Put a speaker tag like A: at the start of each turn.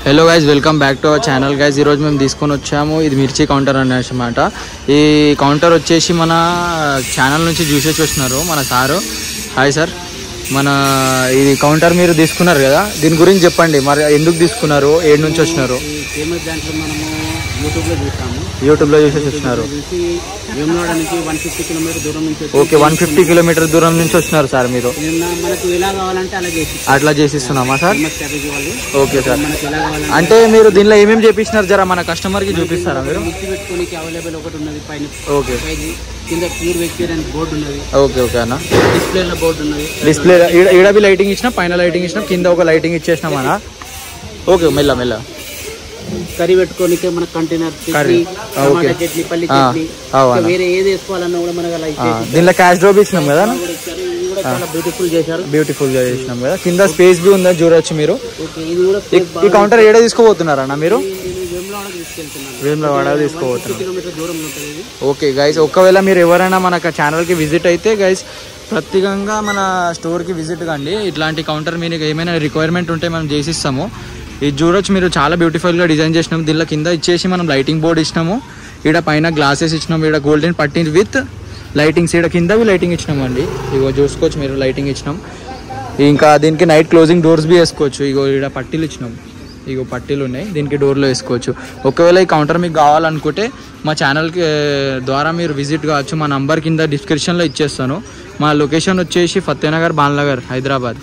A: Hello guys, welcome back to our channel guys. ఈరోజు మేము తీసుకొని వచ్చాము ఇది మిర్చి కౌంటర్ అన్నమాట. ఈ కౌంటర్ వచ్చేసి మన ఛానల్ నుంచి చూసేసి వచ్చినారు మన సారు. హాయ్ సార్, మన ఇది కౌంటర్ మీరు తీసుకున్నారు కదా, దీని గురించి చెప్పండి. మరి ఎందుకు తీసుకున్నారు, ఏడు నుంచి వచ్చినారు? యూట్యూబ్లో చూసేసి వచ్చినారు. ఓకే, 150 కిలోమీటర్ దూరం నుంచి వచ్చినారు సార్ మీరు. అట్లా చేసిస్తున్నామా సార్? Okay sir. అంటే మీరు దీనిలో ఏమేమి చేపించినారు, జరా మన కస్టమర్ కి చూపిస్తారా మీరు? ఓకే ఓకే ఓకే అన్న. డిస్ప్లే ఈడ లైటింగ్ ఇచ్చినా, పైన లైటింగ్ ఇచ్చినా, కింద ఒక లైటింగ్ ఇచ్చేసినాం అన్న. ఓకే, మెల్ల మెల్ల
B: కర్రీ పెట్టుకోనికే మన కంటైనర్ చట్నీ, పల్లి చట్నీ, వేరే ఏది వేసుకోవాలన్నా కూడా మనకు
A: దీనిలో క్యాష్ డ్రాప్ ఇచ్చినాం కదా,
B: బ్యూటిఫుల్
A: గా చేసినాం కదా. కింద స్పేస్ బి ఉందని చూడొచ్చు మీరు. ఈ కౌంటర్ ఏడా తీసుకోబోతున్నారన్న మీరు? వేములవాడ తీసుకోబోతున్నారు. ఓకే గైస్, ఒకవేళ మీరు ఎవరైనా మన ఛానల్ కి విజిట్ అయితే గైస్, ప్రత్యేకంగా మన స్టోర్ కి విజిట్ కండి. ఇట్లాంటి కౌంటర్ మీకు ఏమైనా రిక్వైర్మెంట్ ఉంటే మనం చేసిస్తాము. ఇది చూడొచ్చు మీరు, చాలా బ్యూటిఫుల్గా డిజైన్ చేసినాము. దీనిలో కింద ఇచ్చేసి మనం లైటింగ్ బోర్డ్ ఇచ్చినాము, ఇక్కడ పైన గ్లాసెస్ ఇచ్చినాము, ఇక్కడ గోల్డెన్ పట్టిన్ విత్ లైటింగ్స్, ఇక్కడ కిందవి లైటింగ్ ఇచ్చినాము అండి. ఇగో చూసుకోవచ్చు మీరు, లైటింగ్ ఇచ్చినాం. ఇంకా దీనికి నైట్ క్లోజింగ్ డోర్స్ బి వేసుకోవచ్చు. ఇగో ఇక్కడ పట్టీలు ఇచ్చినాం, ఇగో పట్టీలు ఉన్నాయి, దీనికి డోర్లో వేసుకోవచ్చు. ఒకవేళ ఈ కౌంటర్ మీకు కావాలనుకుంటే మా ఛానల్కి ద్వారా మీరు విజిట్ కావచ్చు. మా నంబర్ కింద డిస్క్రిప్షన్లో ఇచ్చేస్తాను. మా లొకేషన్ వచ్చేసి ఫతేనగర్, బాలనగర్, హైదరాబాద్.